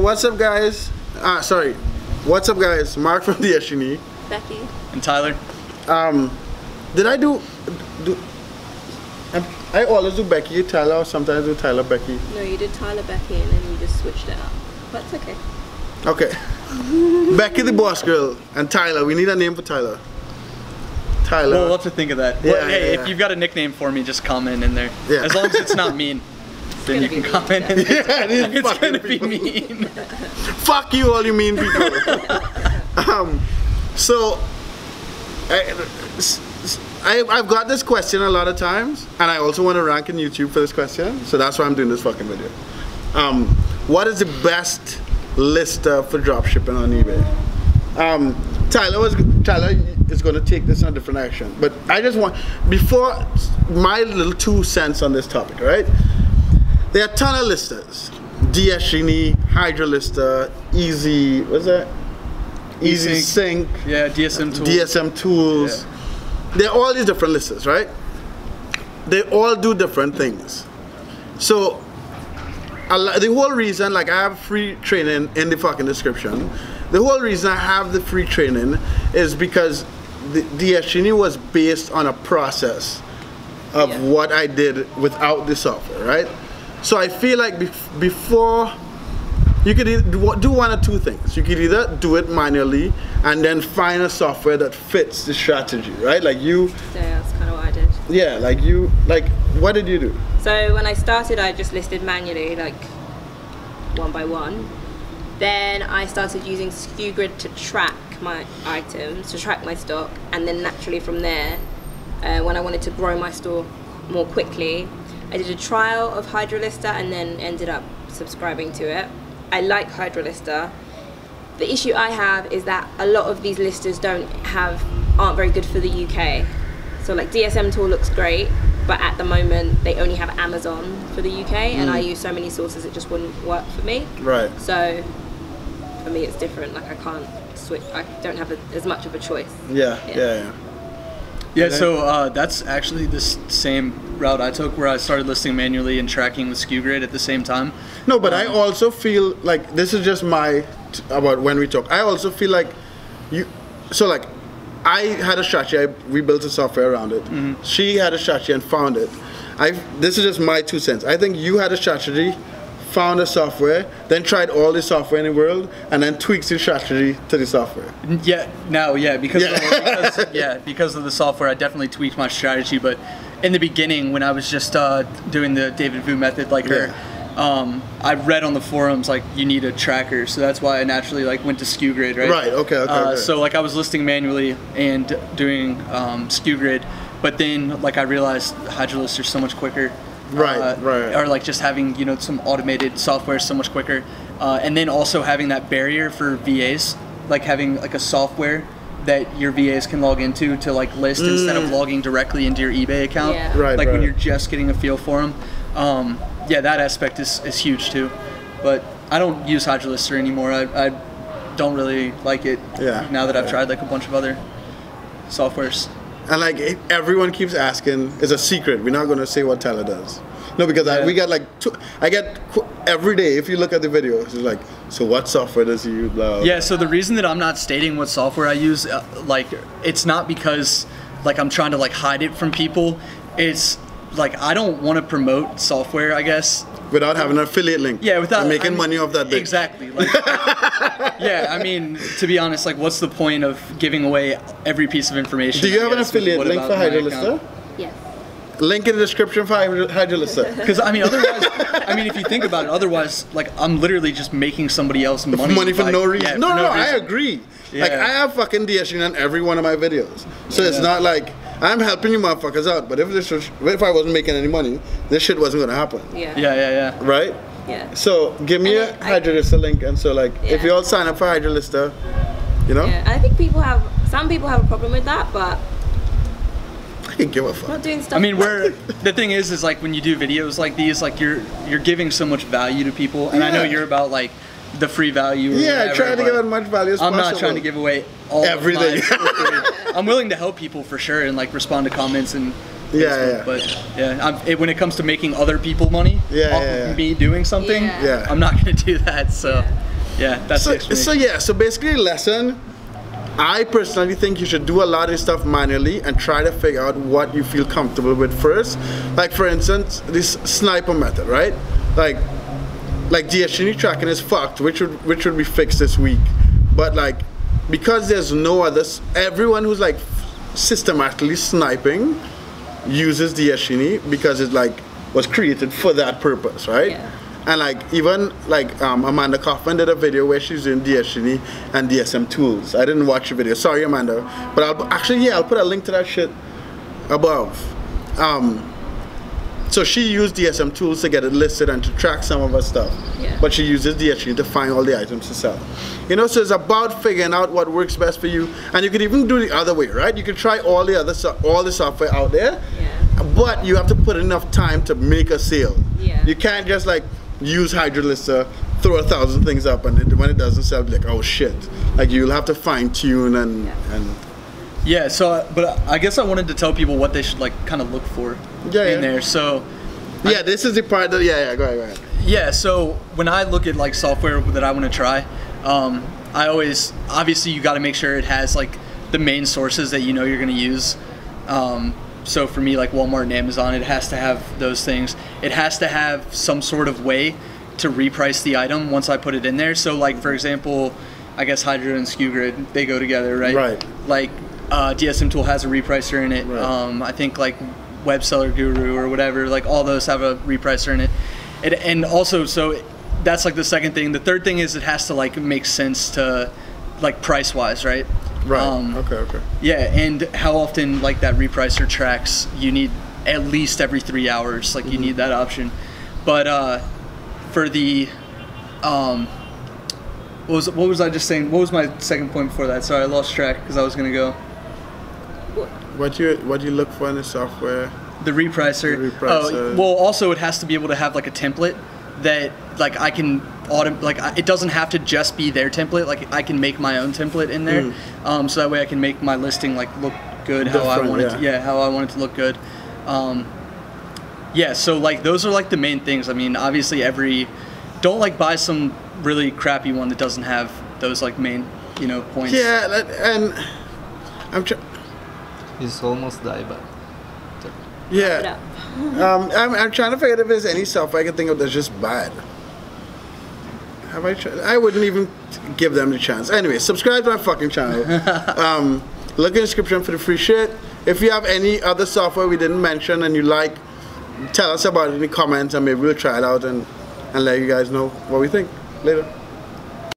So what's up, guys? What's up, guys? Mark from the Destiny. Becky. And Tyler. Did I do I always do Becky, Tyler, or sometimes do Tyler, Becky. No, you did Tyler, Becky, and then you just switched it up. But it's okay. Okay. Becky the boss girl and Tyler. We need a name for Tyler. Tyler. We'll have to think of that. Yeah, well, hey, yeah. if you've got a nickname for me, just comment in there. Yeah. As long as it's not mean, then you can comment in there. Yeah, It's gonna be mean. Fuck you, all you mean people. I've got this question a lot of times, and I also want to rank in YouTube for this question, so that's why I'm doing this fucking video. What is the best lister for dropshipping on eBay? Tyler is going to take this in a different action, but I just want, before my little 2 cents on this topic, right? There are a ton of listers. Destiny, Hydra Lister, Easy, what's that? Easy Sync. Yeah, DSM Tools. DSM Tools. Yeah. There are all these different listers, right? They all do different things. So, the whole reason, like, I have free training in the fucking description. The whole reason I have the free training is because the Destiny was based on a process of what I did without the software, right? So I feel like before, you could either do one or two things. You could either do it manually and then find a software that fits the strategy, right? Like you. Yeah, that's kind of what I did. Yeah, what did you do? So when I started, I just listed manually, like one by one. Then I started using SKUGrid to track my items, to track my stock, and then naturally from there, when I wanted to grow my store more quickly, I did a trial of Hydra Lister and then ended up subscribing to it. I like Hydra Lister. The issue I have is that a lot of these listers aren't very good for the UK. So like DSM Tool looks great, but at the moment they only have Amazon for the UK, and I use so many sources it just wouldn't work for me. Right. So for me it's different. Like I can't switch. I don't have as much of a choice. Yeah, so that's actually the same route I took, where I started listing manually and tracking with SKUGrid at the same time. No, but I also feel like, this is just about when we talk. I also feel like I had a strategy, we built a software around it. She had a strategy and found it. This is just my 2 cents. I think you had a strategy, found a software, then tried all the software in the world, and then tweaks the strategy to the software. Because of the software, I definitely tweaked my strategy. But in the beginning, when I was just doing the David Vu method, like her, I read on the forums like you need a tracker, so that's why I naturally like went to SKUGrid, right? Right. Okay. So like I was listing manually and doing SKUGrid, but then like I realized Hydra Lister is so much quicker. Right. Or like just having, you know, some automated software so much quicker, and then also having that barrier for VAs, like having like a software that your VAs can log into to like list instead of logging directly into your eBay account. Yeah. When you're just getting a feel for them. Yeah, that aspect is huge too. But I don't use Hydra Lister anymore. I don't really like it. Now that I've tried like a bunch of other softwares. And like everyone keeps asking, it's a secret. We're not going to say what Tyler does. No, because we got like I get every day. If you look at the videos, it's like, so what software does he use? Blah, blah. Yeah. So the reason that I'm not stating what software I use, like, it's not because like I'm trying to like hide it from people. It's like I don't want to promote software, I guess. Without having an affiliate link. Yeah, without making money off that bitch. Exactly. Like, yeah, I mean, to be honest, like, what's the point of giving away every piece of information? Do you have an affiliate link for Hydra Lister? Yes. Link in the description for Hydra Lister. Because I mean, otherwise, if you think about it, otherwise, like, I'm literally just making somebody else money. Money for no reason. Yeah, no, reason. I agree. Yeah. Like, I have fucking DSG on every one of my videos, so it's not like I'm helping you motherfuckers out. But if I wasn't making any money, this shit wasn't gonna happen. Yeah. Right? Yeah. So give me a Hydra Lister link, and so like if you all sign up for Hydra Lister, you know. Yeah, I think some people have a problem with that, but I can give a fuck. Not doing stuff. I mean, the thing is like when you do videos like these, like you're giving so much value to people, and I know you're about like the free value. Yeah, trying to give as much value as possible. I'm not trying to give away all everything. I'm willing to help people for sure and like respond to comments and Facebook, but when it comes to making other people money off of me doing something, I'm not gonna do that. So Yeah, that's the explanation. So basically, lesson. I personally think you should do a lot of stuff manually and try to figure out what you feel comfortable with first. Like for instance, this sniper method, right? Like DSG tracking is fucked, which would be fixed this week. But like, because there's no others, everyone who's like systematically sniping uses DSG because it like was created for that purpose, right? Yeah. And like even like Amanda Kaufman did a video where she's doing DSG and DSM tools. I didn't watch the video. Sorry, Amanda. But I'll put a link to that shit above. So she used DSM tools to get it listed and to track some of her stuff. Yeah. But she uses DSG to find all the items to sell. You know, so it's about figuring out what works best for you. And you could even do the other way, right? You could try all the software out there. Yeah. But you have to put enough time to make a sale. Yeah. You can't just like use HydroLister, throw 1,000 things up, and when it doesn't sell, be like, oh shit. Like you'll have to fine tune and yeah. So, but I guess I wanted to tell people what they should like kind of look for in there. So yeah, this is the part that go ahead. Yeah. So when I look at like software that I want to try, I always obviously you got to make sure it has like the main sources that you know you're going to use. So for me, like Walmart and Amazon, it has to have those things. It has to have some sort of way to reprice the item once I put it in there. So like, for example, I guess Hydro and SKU Grid, they go together, right? Right. Like DSM Tool has a repricer in it. Right. I think like Web Seller Guru or whatever, like all those have a repricer in it. And also, so that's like the second thing. The third thing is it has to like make sense to like price-wise, right? Right. Okay. Yeah, and how often like that repricer tracks, you need at least every 3 hours. Like you need that option. But for the what was I just saying? What was my second point before that? Sorry, I lost track because I was gonna go. What do you look for in the software? The repricer. Oh, well, also it has to be able to have like a template that like I can it doesn't have to just be their template. Like I can make my own template in there, so that way I can make my listing like look good how I want it. How I want it to look good. Yeah, so like those are like the main things. I mean, obviously don't like buy some really crappy one that doesn't have those like main points. Yeah, and I'm It's almost died, but yeah. I'm trying to figure out if there's any software I can think of that's just bad. Have I tried? I wouldn't even give them the chance. Anyway, subscribe to my fucking channel. Look in the description for the free shit. If you have any other software we didn't mention and you like, tell us about it in the comments and maybe we'll try it out and let you guys know what we think. Later.